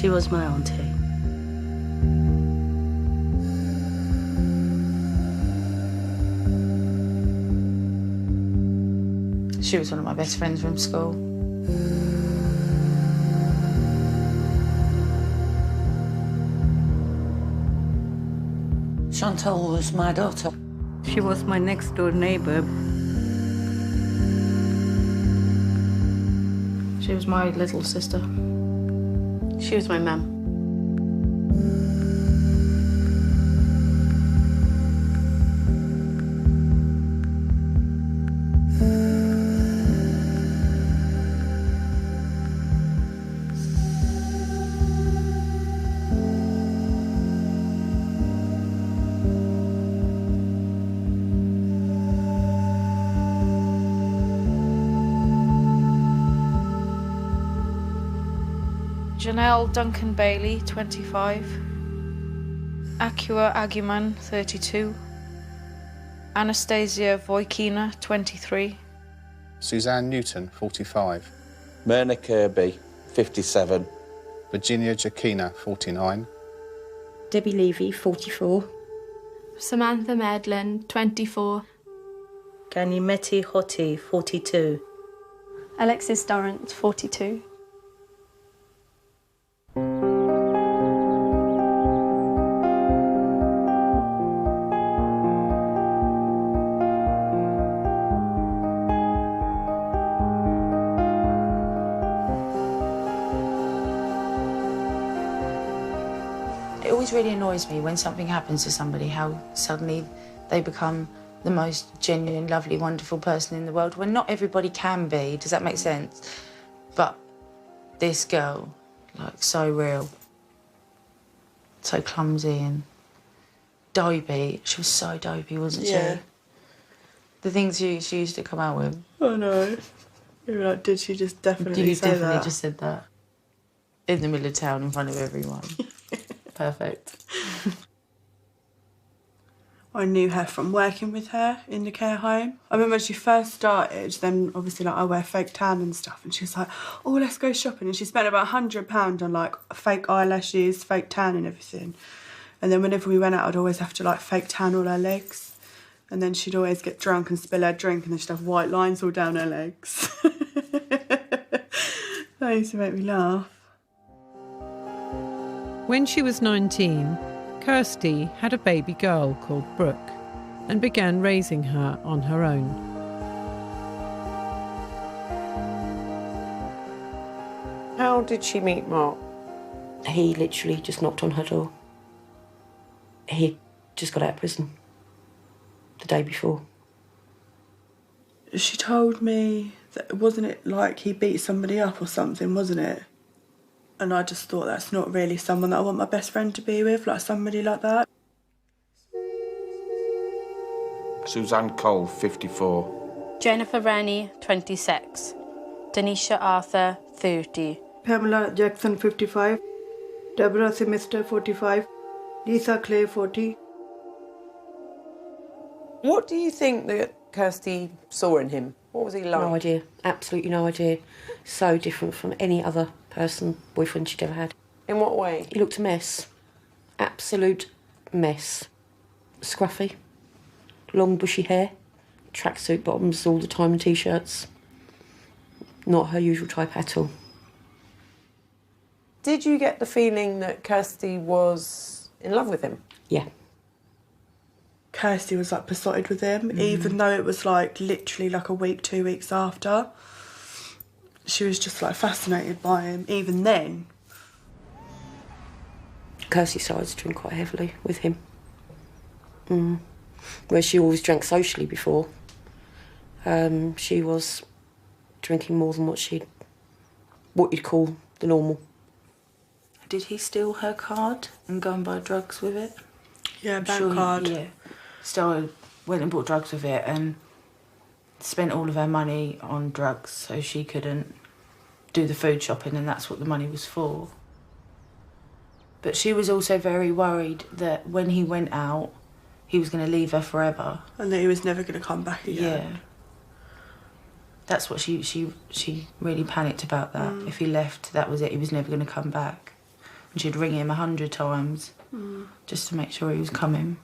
She was my auntie. She was one of my best friends from school. Chantal was my daughter. She was my next-door neighbour. She was my little sister. She was my mum. Janelle Duncan Bailey, 25. Akua Aguman, 32. Anastasia Voikina, 23. Suzanne Newton, 45. Myrna Kirby, 57. Virginia Jacquina, 49. Debbie Levy, 44. Samantha Medlin, 24. Ganimeti Hoti, 42. Alexis Durrant, 42. It always really annoys me when something happens to somebody, how suddenly they become the most genuine, lovely, wonderful person in the world, when not everybody can be. Does that make sense? But this girl, like, so real, so clumsy and dopey. She was so dopey, wasn't she? The things she used to come out with. Oh no. You were like, did she just definitely You say definitely that? just said that. In the middle of town in front of everyone. Perfect. I knew her from working with her in the care home. I remember when she first started, then obviously like I wear fake tan and stuff, and she was like, oh, let's go shopping. And she spent about £100 on like fake eyelashes, fake tan and everything. And then whenever we went out, I'd always have to like fake tan all her legs. And then she'd always get drunk and spill her drink, and then she'd have white lines all down her legs. That used to make me laugh. When she was 19, Kirsty had a baby girl called Brooke and began raising her on her own. How did she meet Mark? He literally just knocked on her door. He'd just got out of prison the day before. She told me that, wasn't it like he beat somebody up or something, wasn't it? And I just thought, that's not really someone that I want my best friend to be with, like somebody like that. Suzanne Cole, 54. Jennifer Rennie, 26. Denisha Arthur, 30. Pamela Jackson, 55. Deborah Simister, 45. Lisa Clay, 40. What do you think that Kirsty saw in him? What was he like? No idea. Absolutely no idea. So different from any other boyfriend she'd ever had. In what way? He looked a mess. Absolute mess. Scruffy. Long bushy hair. Tracksuit bottoms all the time and T-shirts. Not her usual type at all. Did you get the feeling that Kirsty was in love with him? Yeah. Kirsty was like besotted with him, even though it was like literally like a week, 2 weeks after. She was just like fascinated by him, even then. Kirsty started to drink quite heavily with him. Where she always drank socially before. She was drinking more than what you'd call the normal. Did he steal her card and go and buy drugs with it? Yeah, bank card. Yeah. Went and bought drugs with it and spent all of her money on drugs so she couldn't do the food shopping, and that's what the money was for. But she was also very worried that when he went out, he was going to leave her forever. And that he was never going to come back again. Yeah. That's what she really panicked about that. If he left, that was it. He was never going to come back. And she'd ring him 100 times just to make sure he was coming.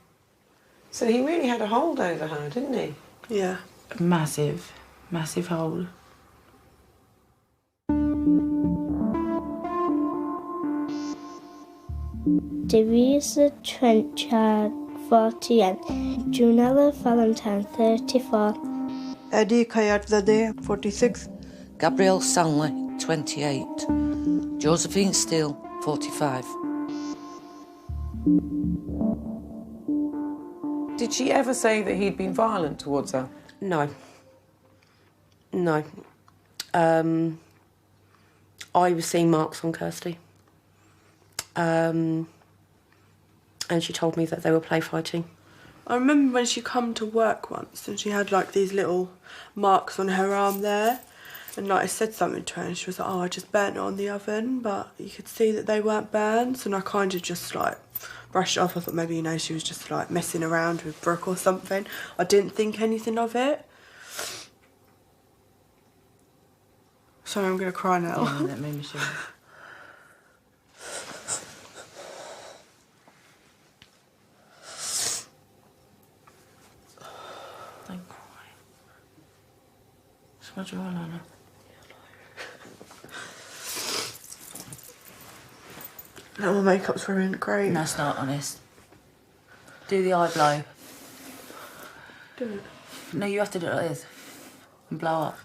So he really had a hold over her, didn't he? Yeah. Massive, massive hold. Teresa Trenchard, 41. Junella Valentine, 34. Eddie Kayatzadeh, 46. Gabrielle Stanley, 28. Josephine Steele, 45. Did she ever say that he'd been violent towards her? No. No. I was seeing marks on Kirsty. And she told me that they were play fighting. I remember when she come to work once and she had like these little marks on her arm there, and like I said something to her and she was like, oh, I just burnt it on the oven, but you could see that they weren't burns, and I kind of just like brushed it off. I thought maybe, you know, she was just like messing around with Brooke or something. I didn't think anything of it. Sorry, I'm going to cry now. Yeah, that made me sure. Don't cry. Smudge your eyeliner. No, my makeup's ruined. Great. No, it's not, honest. Do the eye blow. Do it. No, you have to do it like this. And blow up.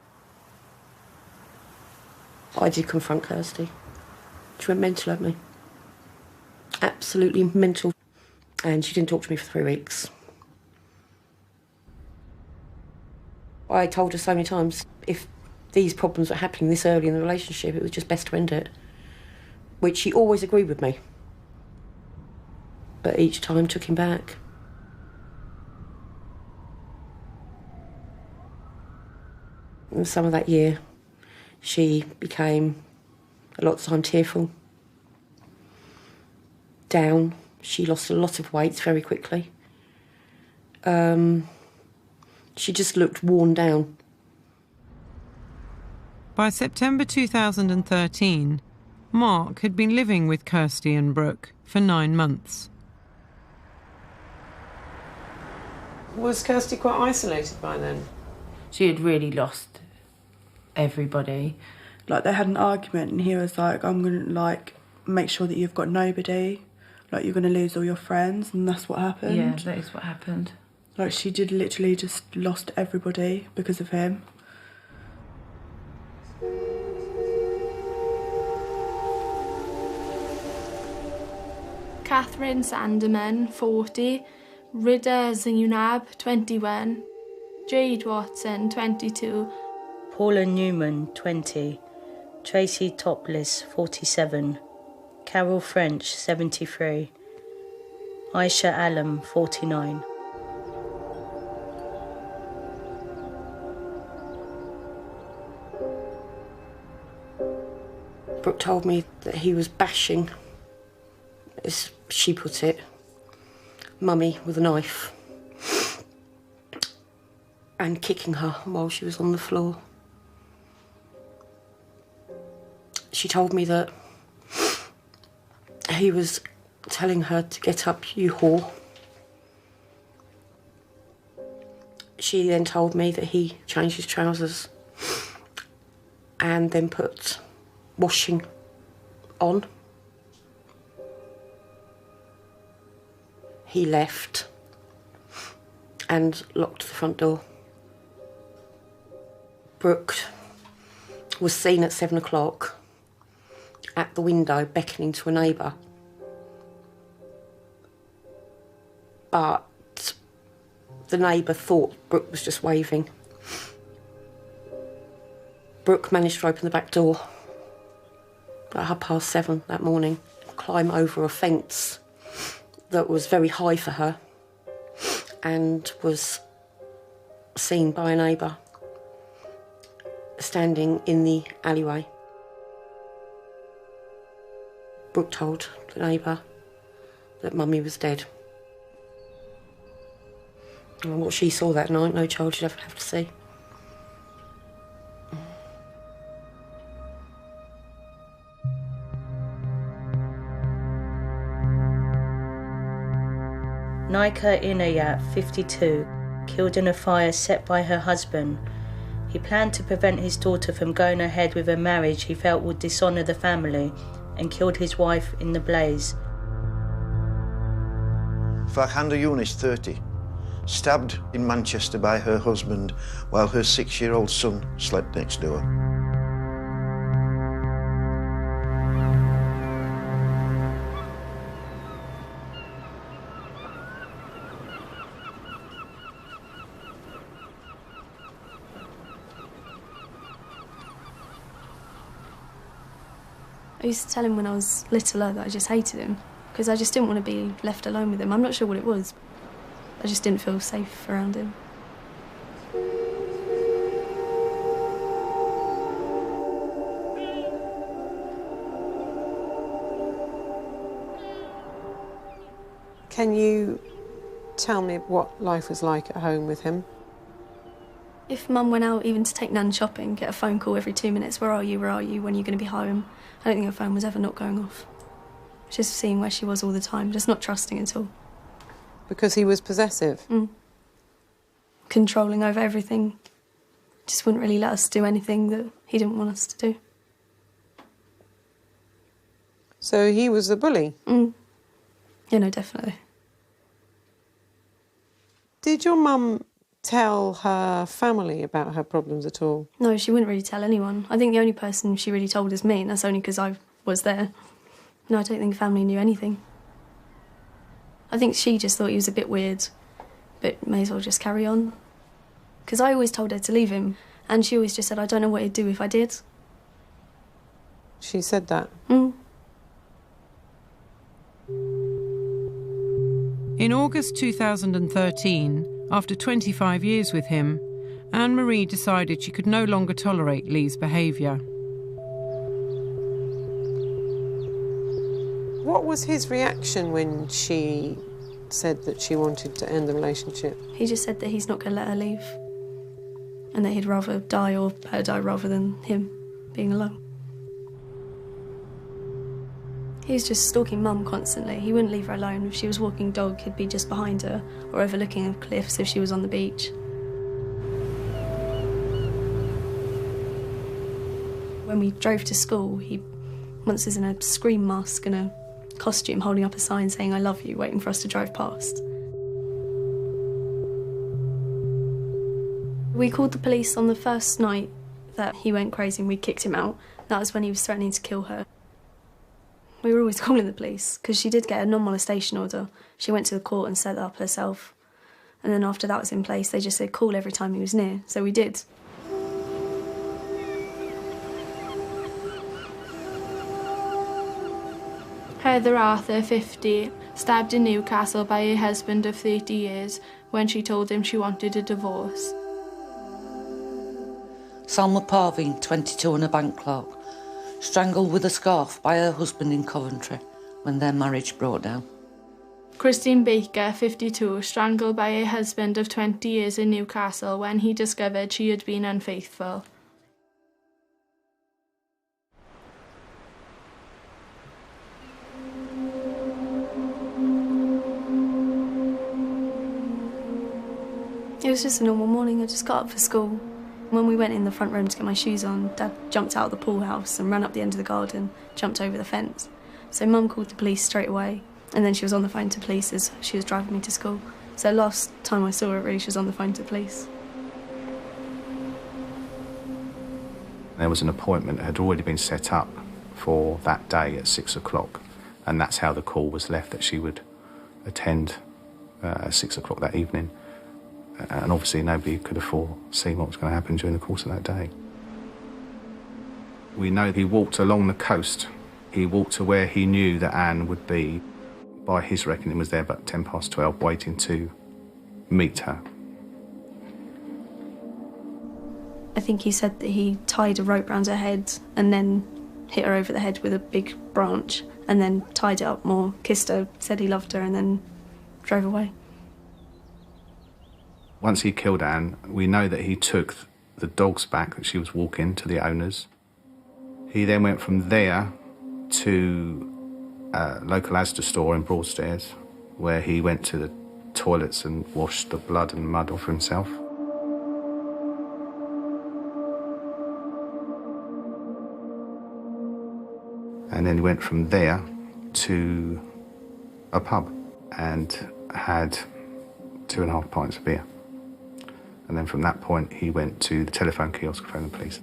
I did confront Kirsty. She went mental at me. Absolutely mental. And she didn't talk to me for 3 weeks. I told her so many times, if these problems were happening this early in the relationship, it was just best to end it. Which she always agreed with me. But each time took him back. In the summer of that year, she became a lot of the time tearful, down. She lost a lot of weight very quickly. She just looked worn down. By September 2013, Mark had been living with Kirsty and Brooke for 9 months. Was Kirsty quite isolated by then? She had really lost everybody. Like, they had an argument and he was like, I'm going to, like, make sure that you've got nobody. Like, you're going to lose all your friends, and that's what happened. Yeah, that is what happened. Like, she did literally just lost everybody because of him. Catherine Sanderman, 40. Rida Zainab, 21. Jade Watson, 22. Paula Newman, 20. Tracy Topless, 47. Carol French, 73. Aisha Allam, 49. Brooke told me that he was bashing, as she put it, Mummy with a knife and kicking her while she was on the floor. She told me that he was telling her to get up, you whore. She then told me that he changed his trousers and then put washing on. He left and locked the front door. Brooke was seen at 7 o'clock at the window beckoning to a neighbour. But the neighbour thought Brooke was just waving. Brooke managed to open the back door at 7:30 that morning, climb over a fence that was very high for her and was seen by a neighbour standing in the alleyway. Brooke told the neighbour that Mummy was dead. And what she saw that night, no child should ever have to see. Nika Inayat, 52, killed in a fire set by her husband. He planned to prevent his daughter from going ahead with a marriage he felt would dishonour the family, and killed his wife in the blaze. Farhanda Yunus, 30, stabbed in Manchester by her husband while her 6-year-old son slept next door. I used to tell him when I was littler that I just hated him because I just didn't want to be left alone with him. I'm not sure what it was. I just didn't feel safe around him. Can you tell me what life was like at home with him? If Mum went out even to take Nan shopping, get a phone call every 2 minutes, where are you, when are you going to be home? I don't think her phone was ever not going off. Just seeing where she was all the time, just not trusting at all. Because he was possessive? Controlling over everything. Just wouldn't really let us do anything that he didn't want us to do. So he was the bully? Yeah, no, definitely. Did your mum tell her family about her problems at all? No, she wouldn't really tell anyone. I think the only person she really told is me, and that's only because I was there. No, I don't think family knew anything. I think she just thought he was a bit weird, but may as well just carry on. Because I always told her to leave him, and she always just said, I don't know what he'd do if I did. She said that? In August 2013, after 25 years with him, Anne-Marie decided she could no longer tolerate Lee's behaviour. What was his reaction when she said that she wanted to end the relationship? He just said that he's not going to let her leave, and that he'd rather die or her die rather than him being alone. He was just stalking Mum constantly. He wouldn't leave her alone. If she was walking dog, he'd be just behind her, or overlooking a cliffs if she was on the beach. When we drove to school, he once was in a scream mask and a costume, holding up a sign saying, I love you, waiting for us to drive past. We called the police on the first night that he went crazy and we kicked him out. That was when he was threatening to kill her. We were always calling the police, because she did get a non-molestation order. She went to the court and set that up herself. And then after that was in place, they just said call every time he was near, so we did. Heather Arthur, 50, stabbed in Newcastle by her husband of 30 years when she told him she wanted a divorce. Salma Parveen, 22 and a bank clerk, strangled with a scarf by her husband in Coventry when their marriage broke down. Christine Baker, 52, strangled by her husband of 20 years in Newcastle when he discovered she had been unfaithful. It was just a normal morning. I just got up for school. When we went in the front room to get my shoes on, Dad jumped out of the pool house and ran up the end of the garden, jumped over the fence. So Mum called the police straight away, and then she was on the phone to police as she was driving me to school. So last time I saw her, really, she was on the phone to police. There was an appointment that had already been set up for that day at 6 o'clock, and that's how the call was left, that she would attend at 6 o'clock that evening. And obviously nobody could have foreseen what was going to happen during the course of that day. We know he walked along the coast. He walked to where he knew that Anne would be. By his reckoning, was there about 12:10, waiting to meet her. I think he said that he tied a rope round her head and then hit her over the head with a big branch and then tied it up more, kissed her, said he loved her and then drove away. Once he killed Anne, we know that he took the dogs back that she was walking to the owners. He then went from there to a local Asda store in Broadstairs, where he went to the toilets and washed the blood and mud off himself. And then he went from there to a pub and had 2.5 pints of beer. And then from that point, he went to the telephone kiosk to phone the police.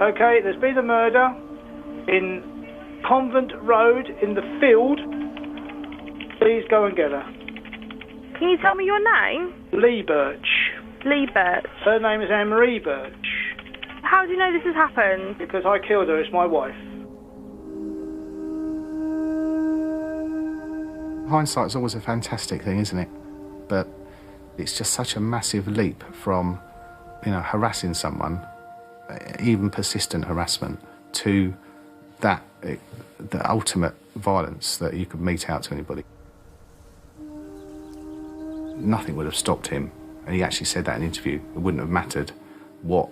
OK, there's been a murder in Convent Road in the field. Please go and get her. Can you tell me your name? Lee Birch. Lee Birch. Her name is Anne-Marie Birch. How do you know this has happened? Because I killed her, it's my wife. Hindsight's always a fantastic thing, isn't it? But it's just such a massive leap from, harassing someone, even persistent harassment, to the ultimate violence that you could mete out to anybody. Nothing would have stopped him, and he actually said that in an interview. It wouldn't have mattered what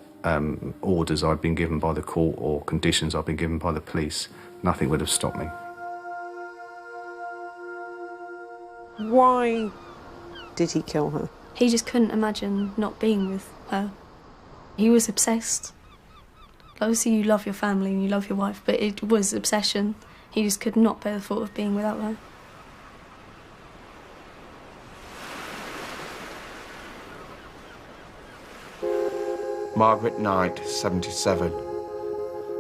orders I'd been given by the court or conditions I'd been given by the police. Nothing would have stopped me. Why did he kill her? He just couldn't imagine not being with her. He was obsessed. Obviously you love your family and you love your wife, but it was obsession. He just could not bear the thought of being without her. Margaret Knight, 77.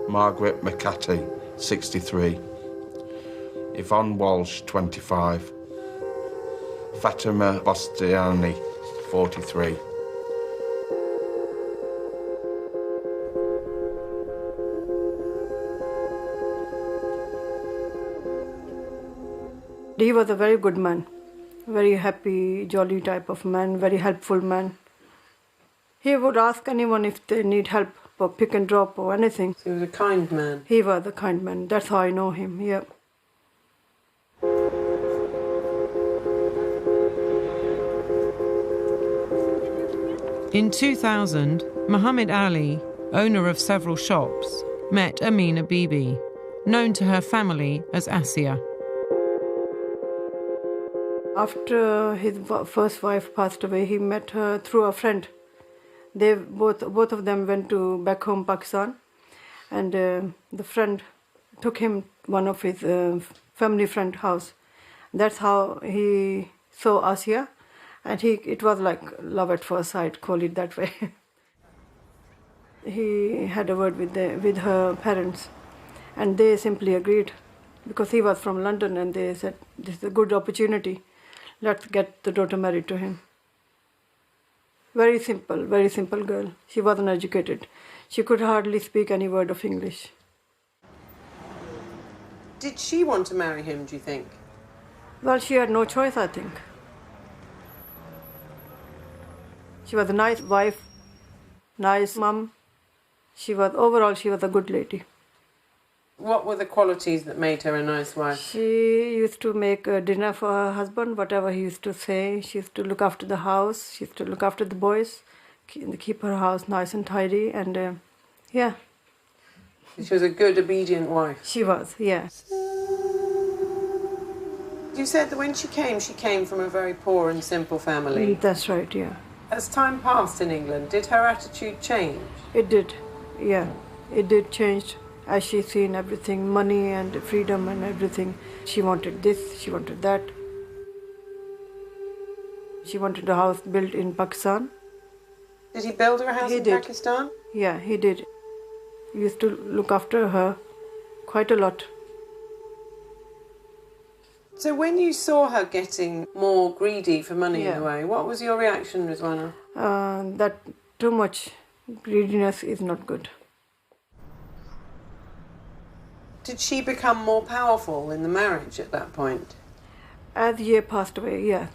Margaret McCarthy, 63. Yvonne Walsh, 25. Fatima Bastiani, 43. He was a very good man, very happy, jolly type of man, very helpful man. He would ask anyone if they need help for pick and drop or anything. So he was a kind man. He was a kind man. That's how I know him, yeah. In 2000, Muhammad Ali, owner of several shops, met Amina Bibi, known to her family as Asia. After his first wife passed away, he met her through a friend. They both of them went to back home Pakistan, and the friend took him one of his family friend house. That's how he saw Asia, and it was like love at first sight, call it that way. He had a word with her parents, and they simply agreed, because he was from London, and they said, this is a good opportunity. Let's get the daughter married to him. Very simple girl. She wasn't educated. She could hardly speak any word of English. Did she want to marry him, do you think? Well, she had no choice, I think. She was a nice wife, nice mum. Overall, she was a good lady. What were the qualities that made her a nice wife? She used to make dinner for her husband, whatever he used to say. She used to look after the house. She used to look after the boys, keep her house nice and tidy, and yeah. She was a good, obedient wife. She was, yeah. You said that when she came from a very poor and simple family. That's right, yeah. As time passed in England, did her attitude change? It did, yeah. It did change. As she's seen everything, money and freedom and everything. She wanted this, she wanted that. She wanted a house built in Pakistan. Did he build her a house in Pakistan? Yeah, he did. He used to look after her quite a lot. So when you saw her getting more greedy for money in a way, what was your reaction, Rizwana? That too much greediness is not good. Did she become more powerful in the marriage at that point? As the year passed away, yes.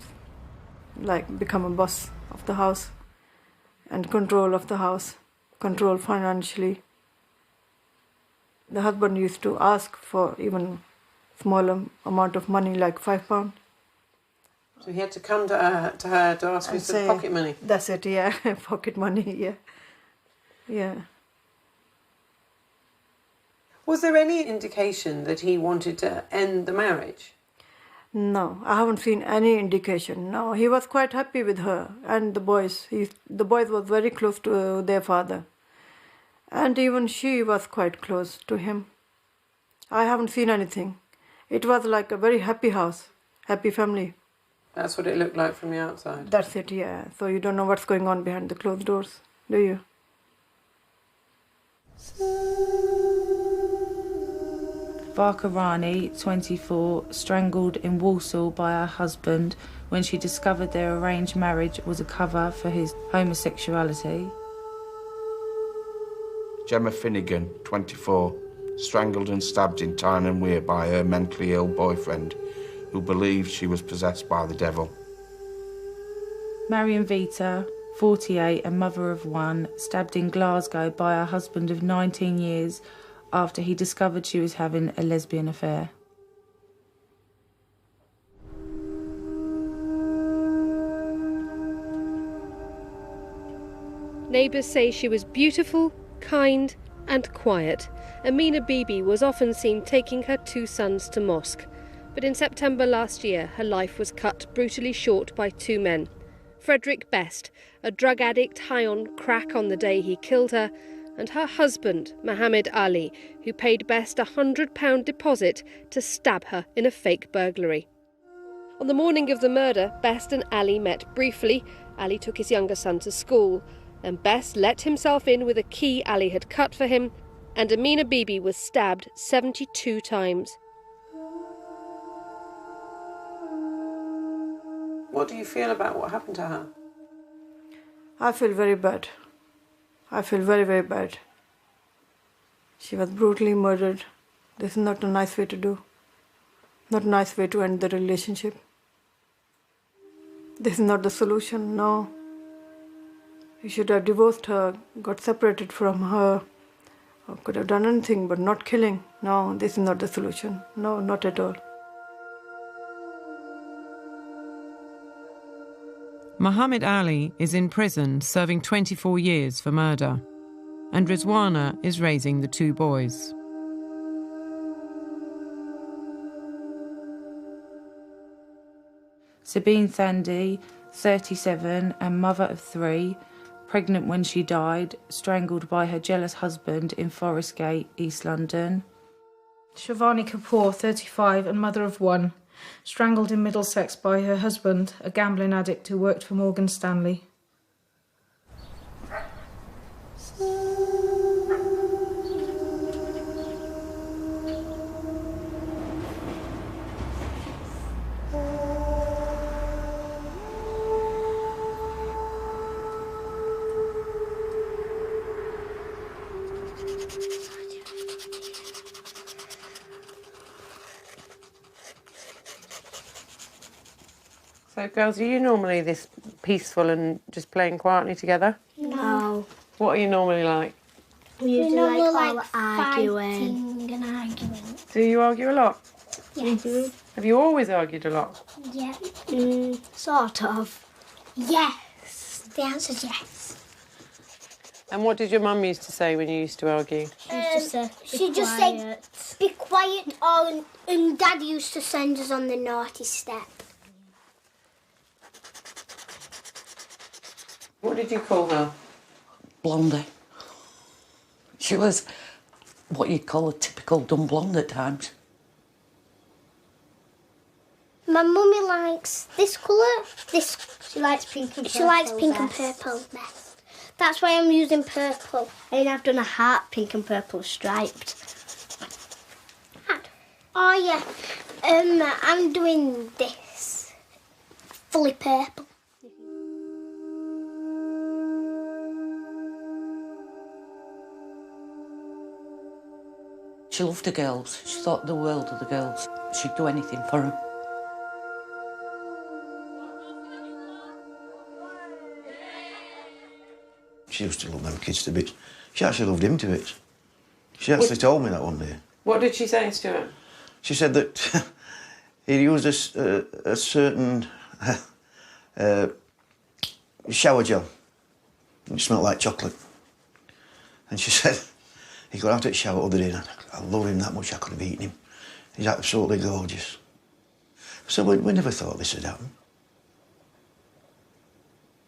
Like become a boss of the house and control of the house, control financially. The husband used to ask for even smaller amount of money, like £5. So he had to come to her to ask for some pocket money? That's it, yeah, pocket money, yeah. Yeah. Was there any indication that he wanted to end the marriage? No, I haven't seen any indication. No, he was quite happy with her and the boys. The boys was very close to their father. And even she was quite close to him. I haven't seen anything. It was like a very happy house, happy family. That's what it looked like from the outside? That's it, yeah. So you don't know what's going on behind the closed doors, do you? Barkarani, 24, strangled in Walsall by her husband when she discovered their arranged marriage was a cover for his homosexuality. Gemma Finnegan, 24, strangled and stabbed in Tyne and Wear by her mentally ill boyfriend, who believed she was possessed by the devil. Marion Vita, 48 and mother of one, stabbed in Glasgow by her husband of 19 years after he discovered she was having a lesbian affair. Neighbours say she was beautiful, kind and quiet. Amina Bibi was often seen taking her two sons to mosque. But in September last year, her life was cut brutally short by two men. Frederick Best, a drug addict high on crack on the day he killed her, and her husband, Mohammed Ali, who paid Best a £100 deposit to stab her in a fake burglary. On the morning of the murder, Best and Ali met briefly. Ali took his younger son to school. Then Best let himself in with a key Ali had cut for him, and Amina Bibi was stabbed 72 times. What do you feel about what happened to her? I feel very bad. I feel very, very bad. She was brutally murdered. This is not a nice way to do. Not a nice way to end the relationship. This is not the solution, no. You should have divorced her, got separated from her, or could have done anything but not killing. No, this is not the solution. No, not at all. Mohammed Ali is in prison serving 24 years for murder, and Rizwana is raising the two boys. Sabine Thandie, 37 and mother of three, pregnant when she died, strangled by her jealous husband in Forest Gate, East London. Shivani Kapoor, 35 and mother of one, strangled in Middlesex by her husband, a gambling addict who worked for Morgan Stanley. So, girls, are you normally this peaceful and just playing quietly together? No. What are you normally like? We usually like arguing. and arguing. Do you argue a lot? Yes. Have you always argued a lot? Yeah. Sort of. Yes. The answer's yes. And what did your mum used to say when you used to argue? She just said, be quiet, and Dad used to send us on the naughty step. What did you call her? Blondie. She was what you'd call a typical dumb blonde at times. My mummy likes this colour. She likes pink and purple. She likes pink and purple best. That's why I'm using purple. And I've done a heart pink and purple striped. Oh yeah. I'm doing this. Fully purple. She loved the girls. She thought the world of the girls. She'd do anything for them. She used to love them kids to bits. She actually loved him to bits. She actually told me that one day. What did she say, Stuart? She said that he used a certain shower gel. It smelled like chocolate. And she said he got out of the shower the other day and I love him that much I could have eaten him. He's absolutely gorgeous. So we never thought this would happen.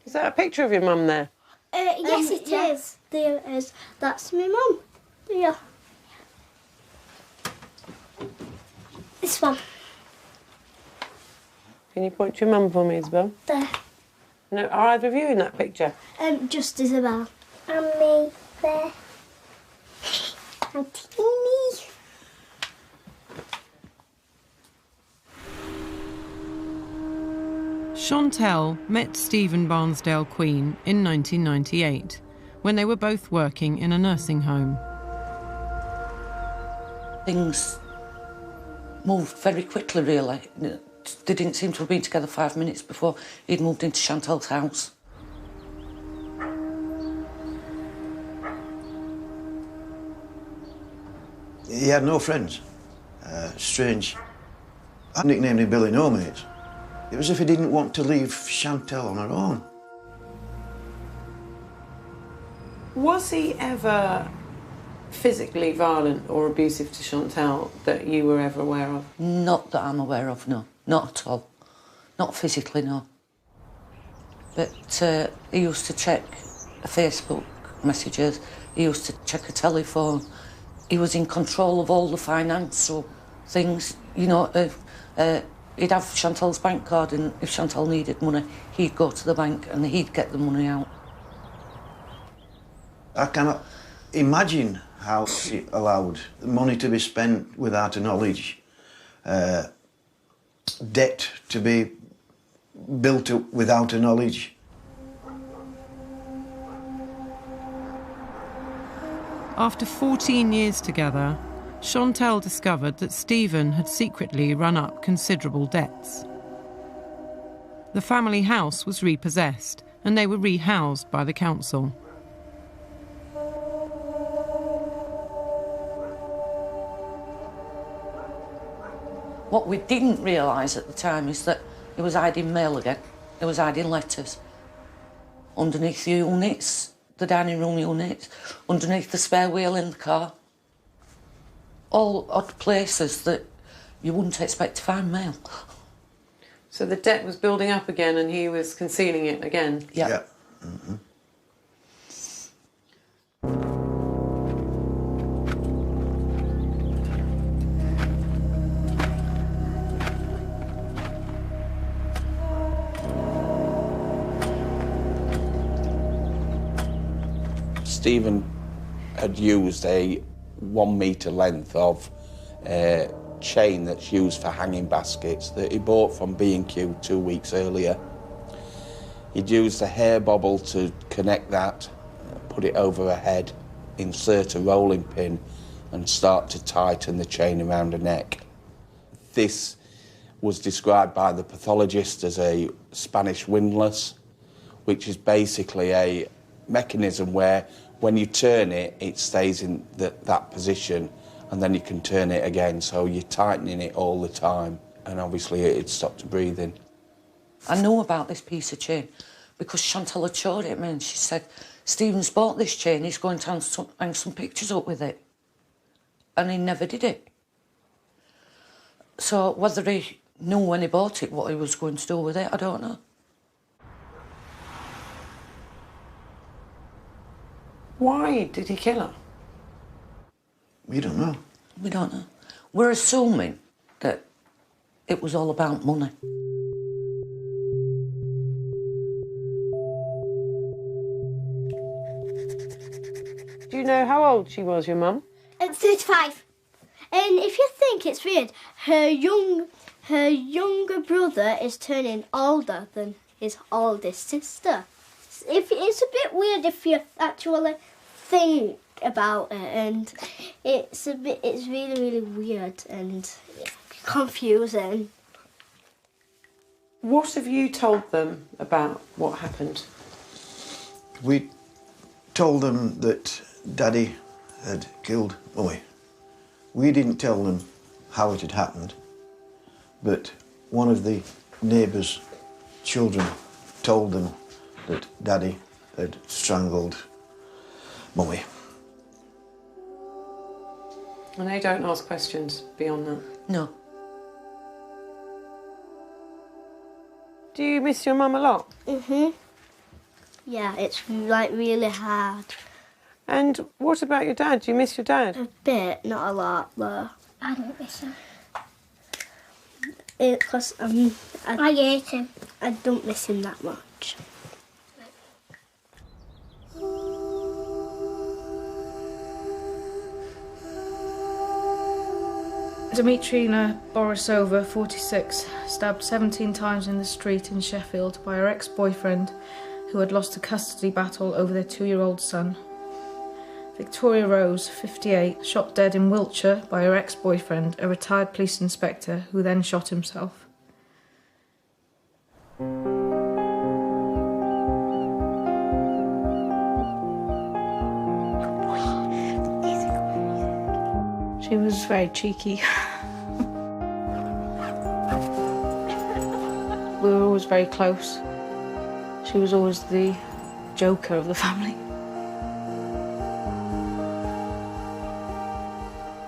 Is that a picture of your mum there? Yes, it is. There it is. That's my mum. Yeah. This one. Can you point to your mum for me, Isabel? There. No, are either of you in that picture? Just Isabel. And me there. I'm teeny. Chantal met Stephen Barnsdale Queen in 1998 when they were both working in a nursing home. Things moved very quickly, really. They didn't seem to have been together 5 minutes before he'd moved into Chantal's house. He had no friends. Strange. I nicknamed him Billy No Mates. It was as if he didn't want to leave Chantal on her own. Was he ever physically violent or abusive to Chantal that you were ever aware of? Not that I'm aware of, no. Not at all. Not physically, no. But he used to check Facebook messages. He used to check a telephone. He was in control of all the financial things. You know, he'd have Chantal's bank card, and if Chantal needed money, he'd go to the bank and he'd get the money out. I cannot imagine how he allowed money to be spent without a knowledge, debt to be built up without a knowledge. After 14 years together, Chantal discovered that Stephen had secretly run up considerable debts. The family house was repossessed and they were rehoused by the council. What we didn't realise at the time is that he was hiding mail again. He was hiding letters underneath the units, the dining room units, underneath the spare wheel in the car. All odd places that you wouldn't expect to find mail. So the debt was building up again and he was concealing it again? Yeah. Mm-hmm. Stephen had used a 1 metre length of chain that's used for hanging baskets that he bought from B&Q 2 weeks earlier. He'd used a hair bobble to connect that, put it over her head, insert a rolling pin and start to tighten the chain around her neck. This was described by the pathologist as a Spanish windlass, which is basically a mechanism where when you turn it, it stays in that position and then you can turn it again, so you're tightening it all the time and obviously it stopped breathing. I know about this piece of chain because Chantal had showed it me and she said, Stephen's bought this chain, he's going to hang some pictures up with it. And he never did it. So whether he knew when he bought it what he was going to do with it, I don't know. Why did he kill her? We don't know. We don't know. We're assuming that it was all about money. Do you know how old she was, your mum? 35. And if you think it's weird, her younger brother is turning older than his oldest sister. It's a bit weird if you actually think about it, and it's really, really weird and confusing. What have you told them about what happened? We told them that Daddy had killed Mummy. We didn't tell them how it had happened, but one of the neighbours' children told them that Daddy had strangled Mummy. And they don't ask questions beyond that? No. Do you miss your mum a lot? Yeah, it's like really hard. And what about your dad? Do you miss your dad? A bit, not a lot, though. I don't miss him. Because I hate him. I don't miss him that much. Dmitrina Borisova, 46, stabbed 17 times in the street in Sheffield by her ex-boyfriend who had lost a custody battle over their 2-year-old son. Victoria Rose, 58, shot dead in Wiltshire by her ex-boyfriend, a retired police inspector who then shot himself. She was very cheeky. We were always very close. She was always the joker of the family.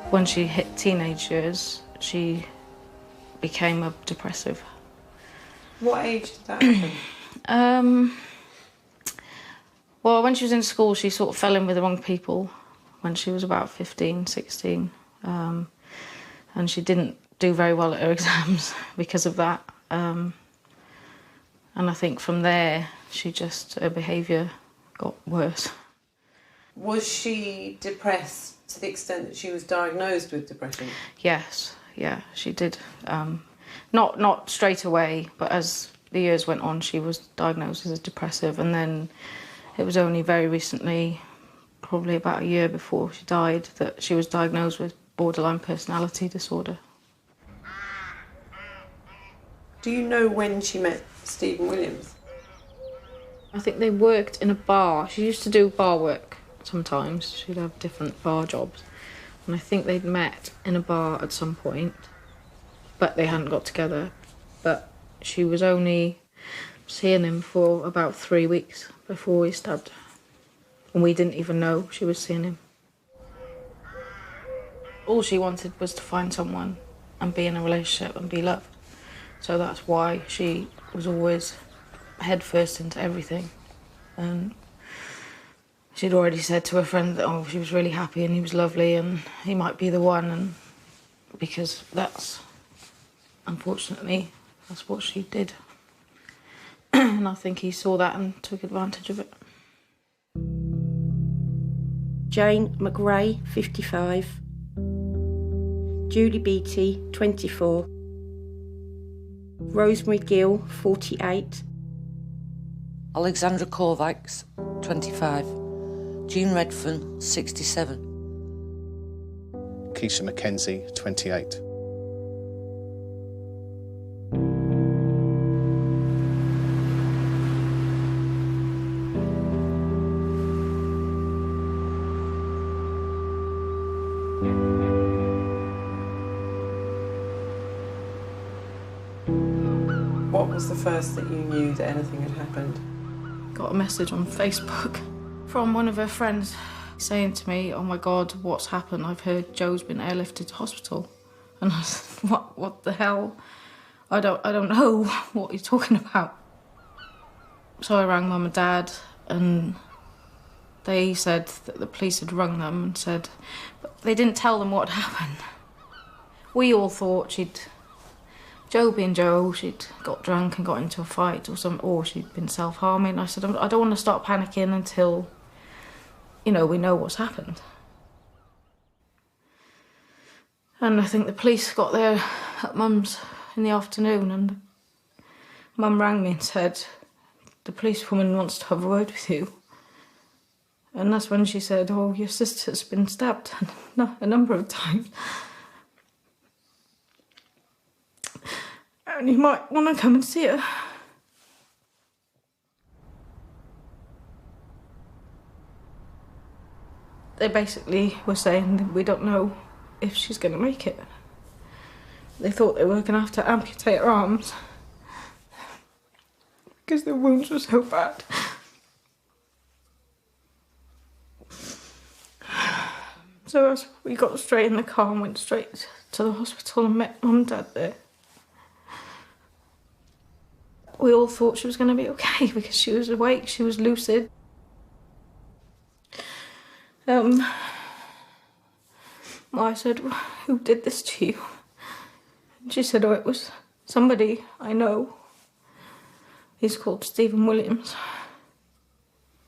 When she hit teenage years, she became a depressive. What age did that happen? Well, when she was in school, she sort of fell in with the wrong people when she was about 15, 16. And she didn't do very well at her exams because of that. And I think from there, her behaviour got worse. Was she depressed to the extent that she was diagnosed with depression? Yes, yeah, she did. Not straight away, but as the years went on, she was diagnosed as a depressive, and then it was only very recently, probably about a year before she died, that she was diagnosed with borderline personality disorder. Do you know when she met Stephen Williams? I think they worked in a bar. She used to do bar work sometimes. She'd have different bar jobs. And I think they'd met in a bar at some point, but they hadn't got together. But she was only seeing him for about 3 weeks before he stabbed her. And we didn't even know she was seeing him. All she wanted was to find someone and be in a relationship and be loved. So that's why she was always head first into everything. And she'd already said to her friend that, she was really happy and he was lovely and he might be the one, and because unfortunately, that's what she did. And I think he saw that and took advantage of it. Jane McRae, 55. Julie Beattie, 24. Rosemary Gill, 48. Alexandra Kovacs, 25. Jean Redfern, 67. Keisha McKenzie, 28. What was the first that you knew that anything had happened? Got a message on Facebook from one of her friends saying to me, "Oh my God, what's happened? I've heard Joe's been airlifted to hospital." And I said, what the hell? I don't know what you're talking about. So I rang Mum and Dad, and they said that the police had rung them and said, but they didn't tell them what had happened. We all thought Joe being Joe, she'd got drunk and got into a fight or something, or she'd been self-harming. I said, I don't want to start panicking until, we know what's happened. And I think the police got there at Mum's in the afternoon, and Mum rang me and said, the policewoman wants to have a word with you. And that's when she said, your sister's been stabbed a number of times. And you might want to come and see her. They basically were saying that we don't know if she's going to make it. They thought they were going to have to amputate her arms because the wounds were so bad. So we got straight in the car and went straight to the hospital and met Mum and Dad there. we all thought she was going to be okay because she was awake, she was lucid. I said, "Who did this to you?" And she said, "Oh, it was somebody I know. He's called Stephen Williams."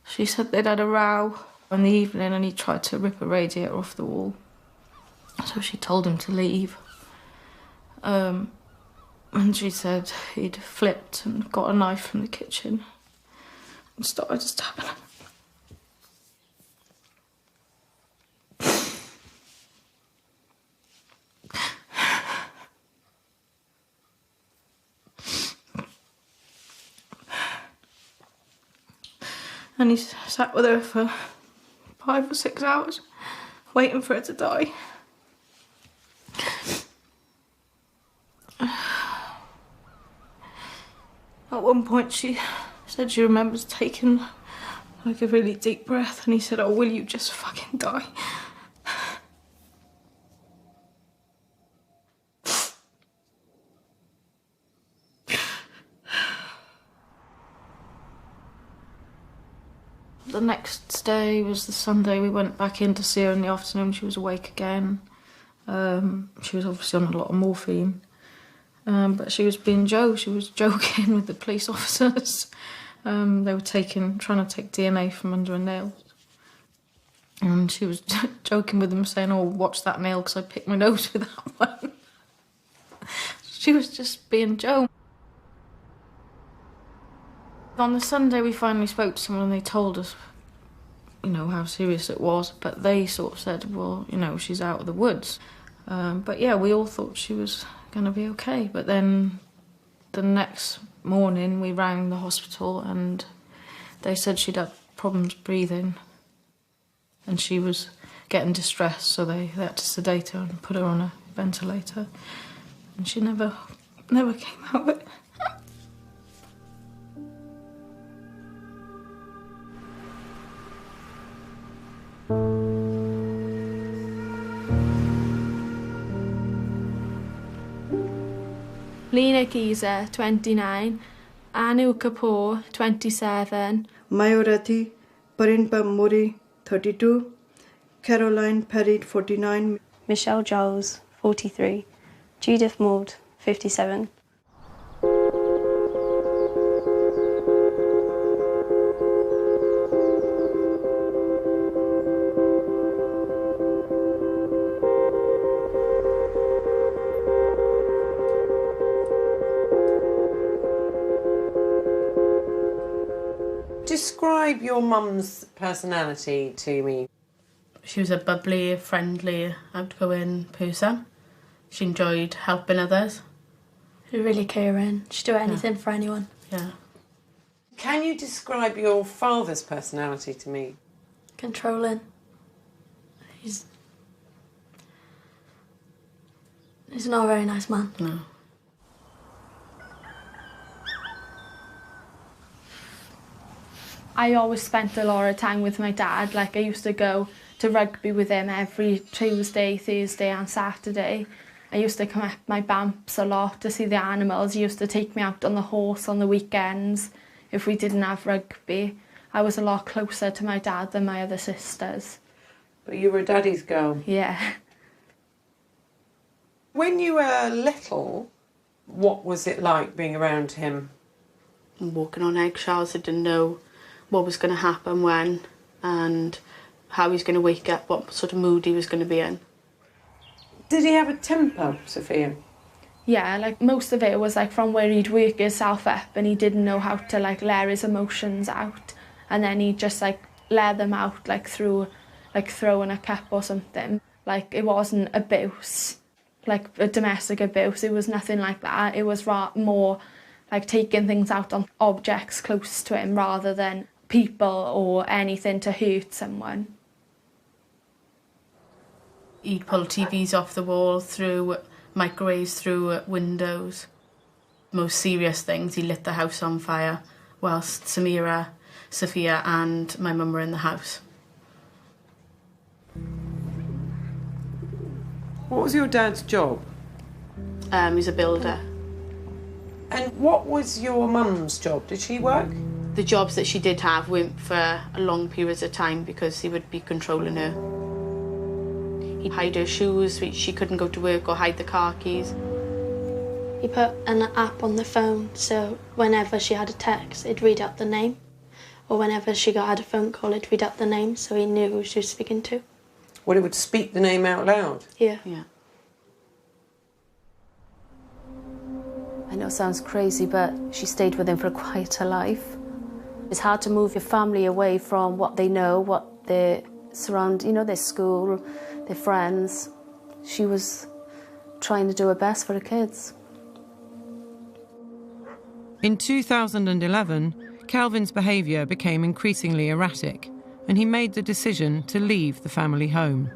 She said they'd had a row in the evening and he tried to rip a radiator off the wall. So she told him to leave. And she said he'd flipped and got a knife from the kitchen and started stabbing him. And he sat with her for 5 or 6 hours, waiting for her to die. At one point she said she remembers taking like a really deep breath, and he said, "Oh, will you just fucking die?" The next day was the Sunday. We went back in to see her in the afternoon. She was awake again. She was obviously on a lot of morphine. But she was being Jo. She was joking with the police officers. They were trying to take DNA from under her nails. And she was joking with them, saying, "Oh, watch that nail because I picked my nose with that one." She was just being Jo. On the Sunday we finally spoke to someone and they told us, you know, how serious it was, but they sort of said, well, you know, she's out of the woods. But yeah, we all thought she was going to be okay. But then the next morning we rang the hospital and they said she'd had problems breathing and she was getting distressed, so they had to sedate her and put her on a ventilator. And she never came out of it. Lena Giza, 29, Anu Kapoor, 27, Mayorati Parinpa Muri, 32, Caroline Perry, 49, Michelle Giles, 43, Judith Maud, 57. Describe your mum's personality to me. She was a bubbly, friendly, outgoing person. She enjoyed helping others. She was really caring. She'd do anything for anyone. Yeah. Can you describe your father's personality to me? Controlling. He's not a very nice man. No. I always spent a lot of time with my dad. Like, I used to go to rugby with him every Tuesday, Thursday and Saturday. I used to come up my bumps a lot to see the animals. He used to take me out on the horse on the weekends if we didn't have rugby. I was a lot closer to my dad than my other sisters. But you were a daddy's girl. Yeah. When you were little, what was it like being around him? Walking on eggshells, I didn't know what was going to happen when and how he was going to wake up, what sort of mood he was going to be in. Did he have a temper, Sophia? Yeah, like most of it was like from where he'd work himself up and he didn't know how to like let his emotions out, and then he'd just like let them out like through like throwing a cup or something. Like, it wasn't abuse, like a domestic abuse, it was nothing like that. It was more like taking things out on objects close to him rather than people or anything to hurt someone. He'd pull TVs off the wall, through microwaves, through windows. Most serious things, he lit the house on fire whilst Samira, Sophia and my mum were in the house. What was your dad's job? He's a builder. And what was your mum's job? Did she work? The jobs that she did have weren't for a long periods of time because he would be controlling her. He'd hide her shoes, she couldn't go to work, or hide the car keys. He put an app on the phone, so whenever she had a text, it'd read out the name. Or whenever she had a phone call, it'd read out the name, so he knew who she was speaking to. Well, it would speak the name out loud? Yeah. I know it sounds crazy, but she stayed with him for quite a life. It's hard to move your family away from what they know, what they surround, you know, their school, their friends. She was trying to do her best for her kids. In 2011, Calvin's behaviour became increasingly erratic, and he made the decision to leave the family home.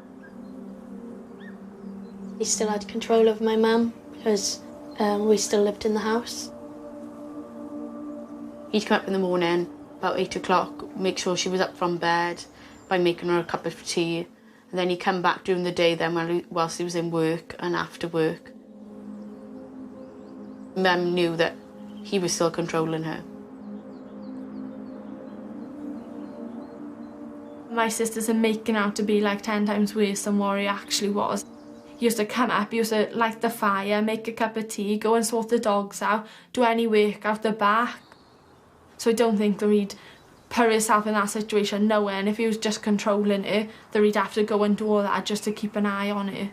He still had control over my mum because we still lived in the house. He'd come up in the morning, about 8 o'clock, make sure she was up from bed by making her a cup of tea. And then he'd come back during the day then whilst he was in work and after work. Mum knew that he was still controlling her. My sisters are making out to be like 10 times worse than what he actually was. He used to come up, he used to light the fire, make a cup of tea, go and sort the dogs out, do any work out the back. So I don't think that he'd put himself in that situation knowing if he was just controlling her, that he'd have to go and do all that just to keep an eye on her.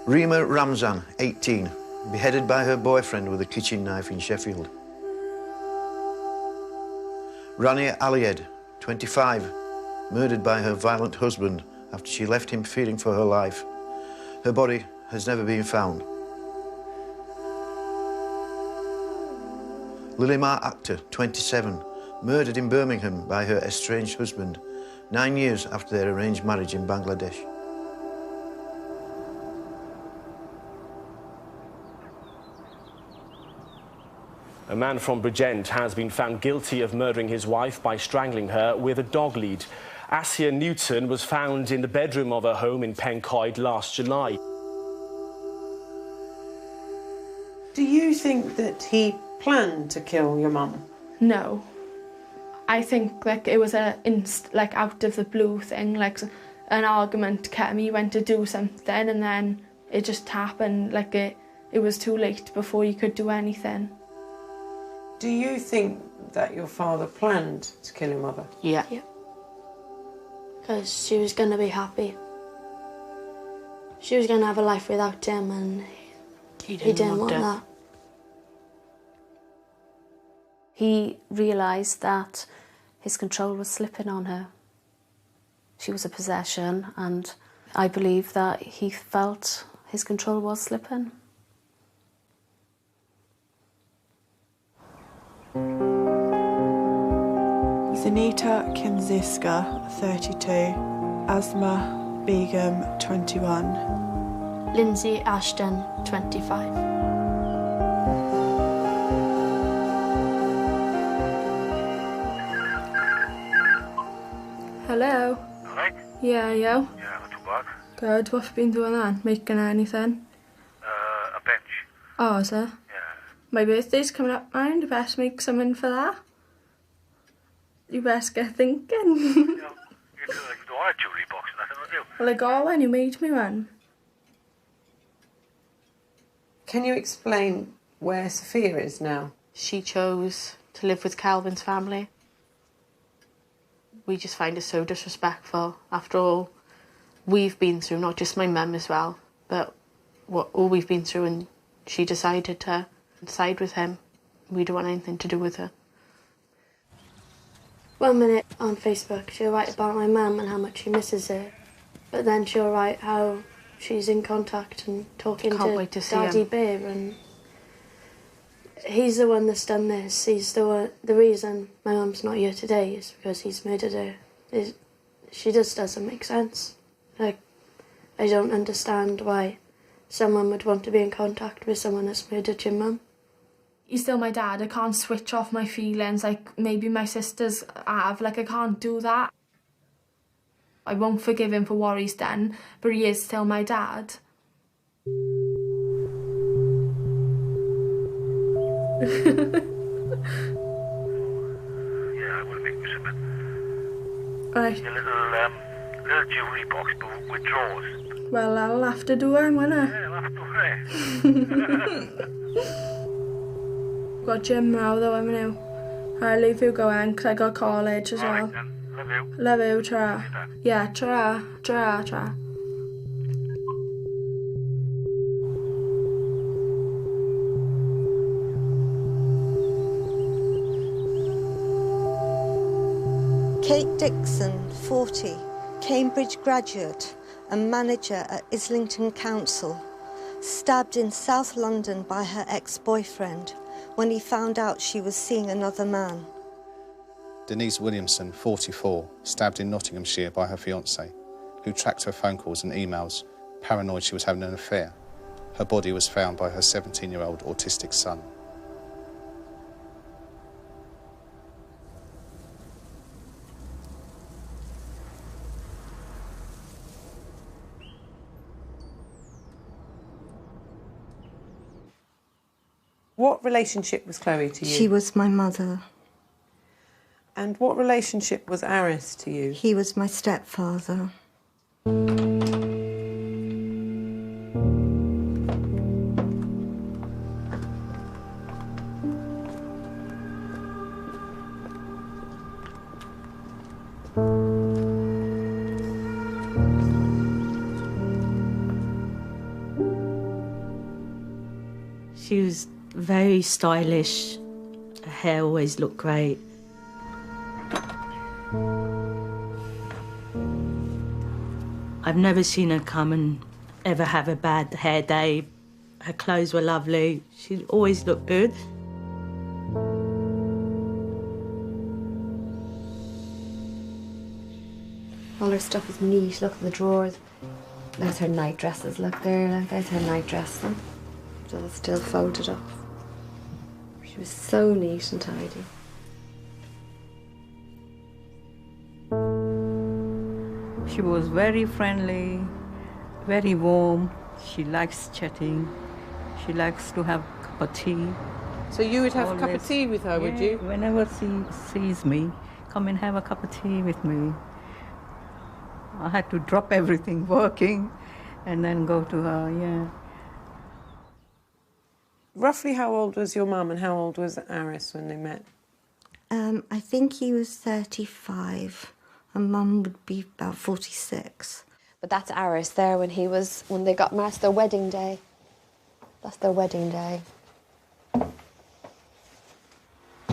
Rima Ramzan, 18, beheaded by her boyfriend with a kitchen knife in Sheffield. Rania Alied, 25, murdered by her violent husband after she left him fearing for her life. Her body has never been found. Lilimar Akhtar, 27, murdered in Birmingham by her estranged husband, 9 years after their arranged marriage in Bangladesh. A man from Bridgend has been found guilty of murdering his wife by strangling her with a dog lead. Asia Newton was found in the bedroom of her home in Pencoed last July. Do you think that he planned to kill your mum? No. I think like it was like out of the blue thing, like an argument kept me, went to do something and then it just happened, like it was too late before you could do anything. Do you think that your father planned to kill your mother? Yeah. Because she was going to be happy. She was going to have a life without him and he didn't want that. He realised that his control was slipping on her. She was a possession, and I believe that he felt his control was slipping. Zanita Kinziska, 32, Asma Begum, 21. Lindsay Ashton, 25. Hello? Alright? Yeah, yo? Yeah, not too bad. Good, what have you been doing then? Making anything? A bench. Oh, is it? Yeah. My birthday's coming up now, you best make something for that. You best get thinking. You don't want a jewellery box or nothing, do you? Well, I got one, you made me one. Can you explain where Sophia is now? She chose to live with Calvin's family. We just find it so disrespectful. After all we've been through, not just my mum as well, but all we've been through, and she decided to side with him. We don't want anything to do with her. 1 minute on Facebook she'll write about my mum and how much she misses her, but then she'll write how she's in contact and talking Can't to wait to see Daddy him. Bear, and he's the one that's done this. He's the reason my mum's not here today is because he's murdered her. She just doesn't make sense. Like, I don't understand why someone would want to be in contact with someone that's murdered your mum. He's still my dad. I can't switch off my feelings like maybe my sisters have. Like, I can't do that. I won't forgive him for what he's done, but he is still my dad. I will make you something. Right. A little jewellery box with drawers. Well, I'll have to do it, won't I? Yeah, I'll have to do it. Got gym now though, I'm new. I'll leave you going because I got college as well. Then. Love you. Love you, tra. Yeah, tra. Kate Dixon, 40, Cambridge graduate and manager at Islington Council, stabbed in South London by her ex-boyfriend when he found out she was seeing another man. Denise Williamson, 44, stabbed in Nottinghamshire by her fiancé, who tracked her phone calls and emails, paranoid she was having an affair. Her body was found by her 17-year-old autistic son. What relationship was Chloe to you? She was my mother. And what relationship was Aris to you? He was my stepfather. She was very stylish. Her hair always looked great. I've never seen her come and ever have a bad hair day. Her clothes were lovely. She always looked good. All her stuff is neat. Look at the drawers. There's her night dresses. Look there. Like, there's her night dress. It's all still folded up. She was so neat and tidy. She was very friendly, very warm. She likes chatting. She likes to have a cup of tea. So you would have Always. a cup of tea with her, would you? Whenever she sees me, come and have a cup of tea with me. I had to drop everything working and then go to her, yeah. Roughly how old was your mum and how old was Aris when they met? I think he was 35 and Mum would be about 46. But that's Aris there when they got married. That's their wedding day. That's their wedding day.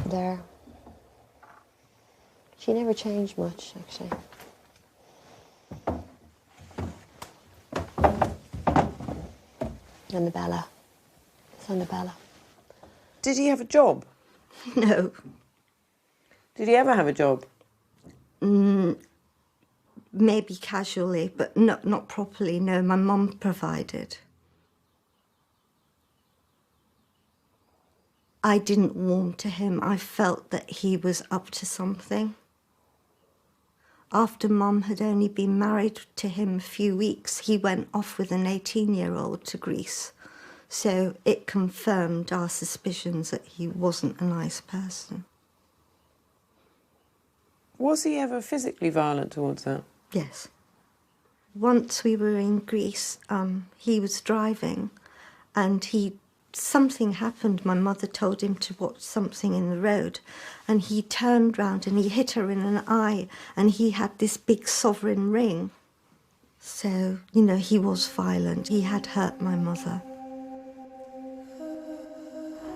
There. She never changed much, actually. Annabella. It's Annabella. Did he have a job? No. Did he ever have a job? Maybe casually, but not properly. No, my mum provided. I didn't warm to him. I felt that he was up to something. After Mum had only been married to him a few weeks, he went off with an 18-year-old to Greece. So it confirmed our suspicions that he wasn't a nice person. Was he ever physically violent towards her? Yes. Once we were in Greece, he was driving and something happened. My mother told him to watch something in the road and he turned round and he hit her in an eye and he had this big sovereign ring. So, he was violent. He had hurt my mother.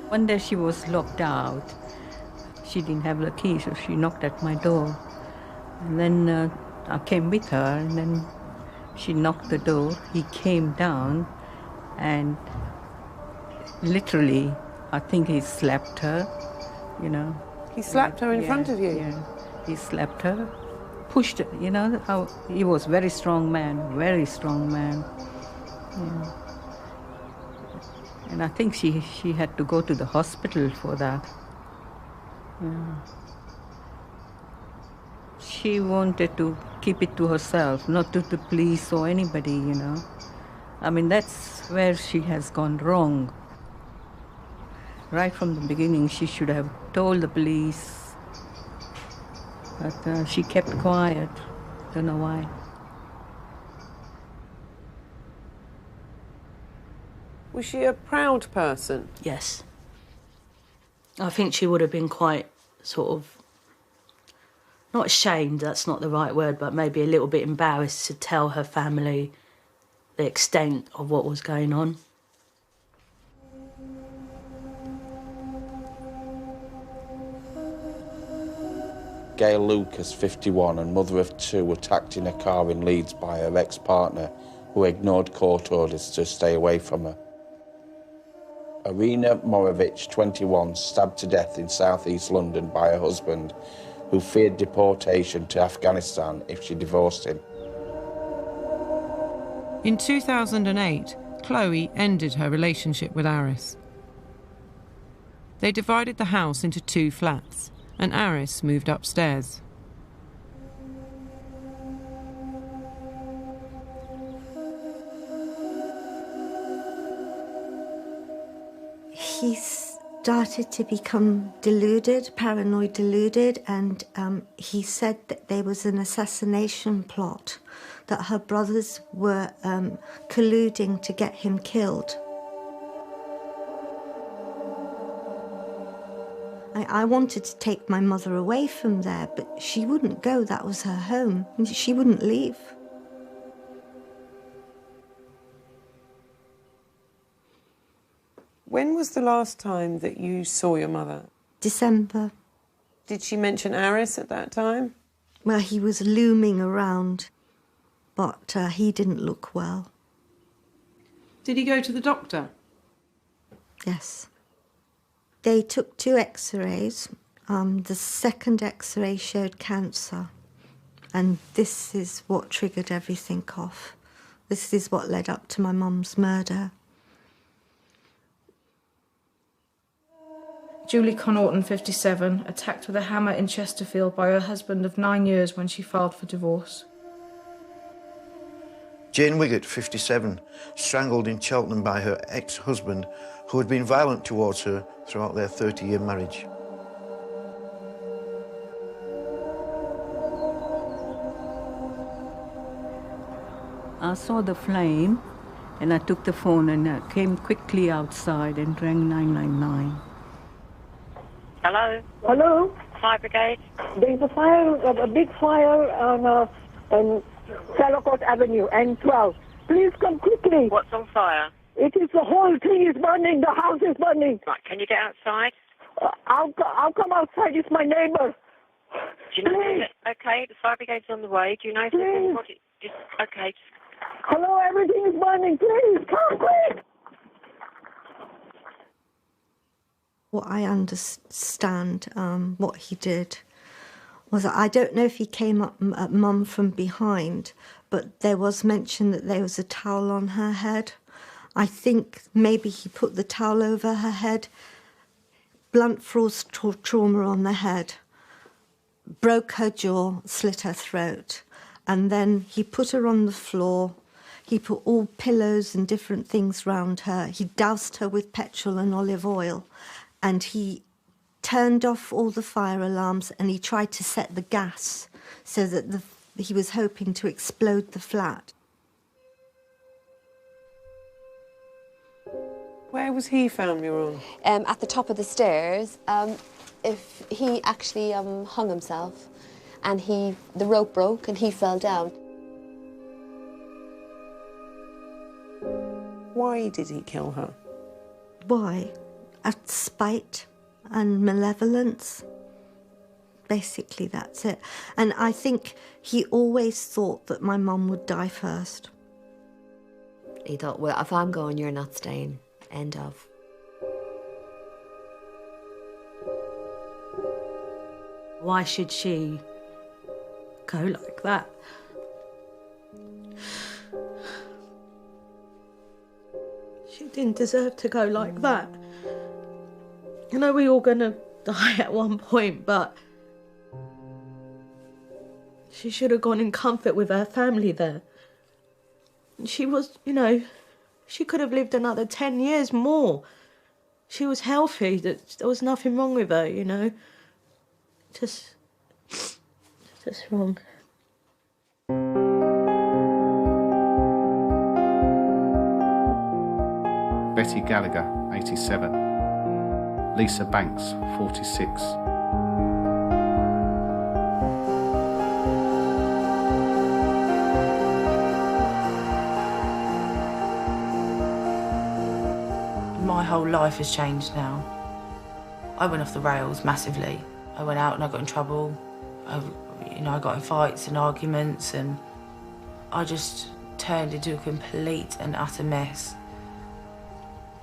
One day she was locked out. She didn't have the key, so she knocked at my door. And then I came with her, and then she knocked the door. He came down, and literally, I think he slapped her, He slapped her in front of you? Yeah, he slapped her, pushed her, how he was very strong man, very strong man. Yeah. And I think she had to go to the hospital for that. Yeah. She wanted to keep it to herself, not to the police or anybody, I mean, that's where she has gone wrong. Right from the beginning, she should have told the police. But she kept quiet. Don't know why. Was she a proud person? Yes. I think she would have been quite sort of, not ashamed, that's not the right word, but maybe a little bit embarrassed to tell her family the extent of what was going on. Gail Lucas, 51, and mother of 2, attacked in a car in Leeds by her ex-partner, who ignored court orders to stay away from her. Irina Morovich, 21, stabbed to death in south-east London by her husband, who feared deportation to Afghanistan if she divorced him. In 2008, Chloe ended her relationship with Aris. They divided the house into 2 flats, and Aris moved upstairs. He started to become deluded, paranoid deluded, and he said that there was an assassination plot, that her brothers were colluding to get him killed. I wanted to take my mother away from there, but she wouldn't go. That was her home. She wouldn't leave. When was the last time that you saw your mother? December. Did she mention Aris at that time? Well, he was looming around, but he didn't look well. Did he go to the doctor? Yes. They took 2 x-rays. The second x-ray showed cancer. And this is what triggered everything off. This is what led up to my mum's murder. Julie Connaughton, 57, attacked with a hammer in Chesterfield by her husband of 9 years when she filed for divorce. Jane Wiggett, 57, strangled in Cheltenham by her ex-husband, who had been violent towards her throughout their 30-year marriage. I saw the flame, and I took the phone and I came quickly outside and rang 999. Hello? Hello? Fire brigade? There's a fire, a big fire on Salacourt Avenue, N12. Please come quickly. What's on fire? It is the whole thing is burning. The house is burning. Right, can you get outside? I'll come outside. It's my neighbour. Do you know? Okay, the fire brigade's on the way. Do you know if there's anybody? Okay. Hello, everything is burning. Please come quick. What I understand, what he did, was I don't know if he came up at Mum from behind, but there was mention that there was a towel on her head. I think maybe he put the towel over her head, blunt force trauma on the head, broke her jaw, slit her throat, and then he put her on the floor. He put all pillows and different things round her. He doused her with petrol and olive oil, and he turned off all the fire alarms, and he tried to set the gas so that he was hoping to explode the flat. Where was he found, Muron? At the top of the stairs. If he actually hung himself, and the rope broke and he fell down. Why did he kill her? Why? Out of spite and malevolence. Basically, that's it. And I think he always thought that my mum would die first. He thought, well, if I'm going, you're not staying. End of. Why should she go like that? She didn't deserve to go like that. I know we're all gonna die at one point, but she should have gone in comfort with her family there. She was, she could have lived another 10 years more. she was healthy, that there was nothing wrong with her, you know. Just wrong. Betty Gallagher, 87. Lisa Banks, 46. My whole life has changed now. I went off the rails massively. I went out and I got in trouble. I got in fights and arguments, and I just turned into a complete and utter mess.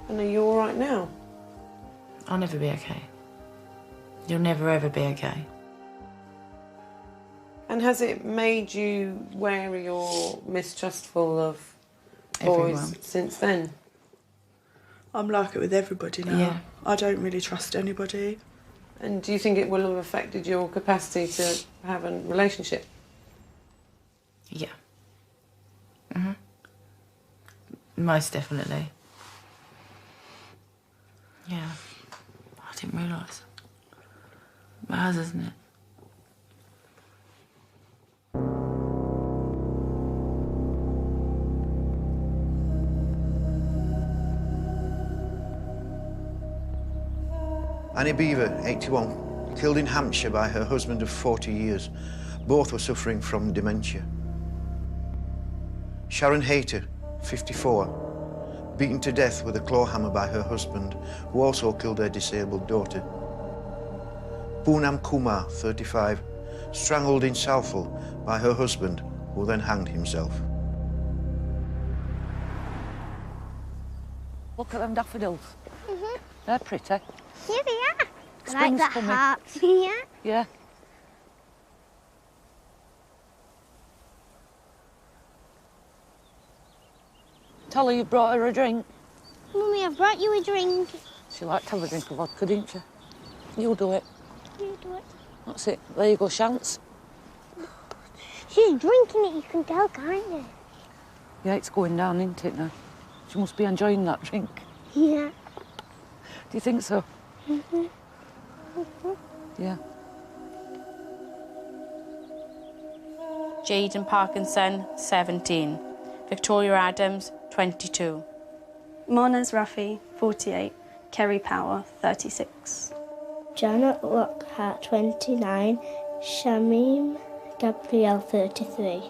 And are you all right now? I'll never be okay. You'll never ever be okay. And has it made you wary or mistrustful of boys Everyone. since then? I'm like it with everybody now. Yeah. I don't really trust anybody. And do you think it will have affected your capacity to have a relationship? Yeah. Most definitely. Yeah. I didn't realise. It has, isn't it? Annie Beaver, 81, killed in Hampshire by her husband of 40 years. Both were suffering from dementia. Sharon Hayter, 54, beaten to death with a claw hammer by her husband, who also killed her disabled daughter. Poonam Kumar, 35, strangled in Southall by her husband, who then hanged himself. Look at them daffodils. They're pretty. Here they are. I like Spring's the coming. hearts here. Yeah. Tell her you brought her a drink. Mummy, I've brought you a drink. She liked to have a drink of vodka, didn't she? You'll do it. You do it. That's it. There you go, Shants. She's drinking it, you can tell, can't you? Yeah, it's going down, isn't it, now? She must be enjoying that drink. Yeah. Do you think so? Yeah. Jaden Parkinson, 17. Victoria Adams, 22. Mona's Rafi, 48. Kerry Power, 36. Janet Lockhart, 29. Shamim Gabrielle, 33.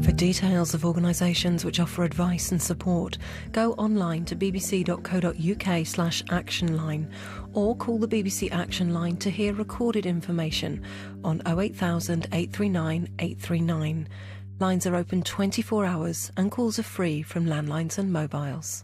For details of organisations which offer advice and support, go online to bbc.co.uk/actionline or call the BBC Action Line to hear recorded information on 08000 839 839. Lines are open 24 hours and calls are free from landlines and mobiles.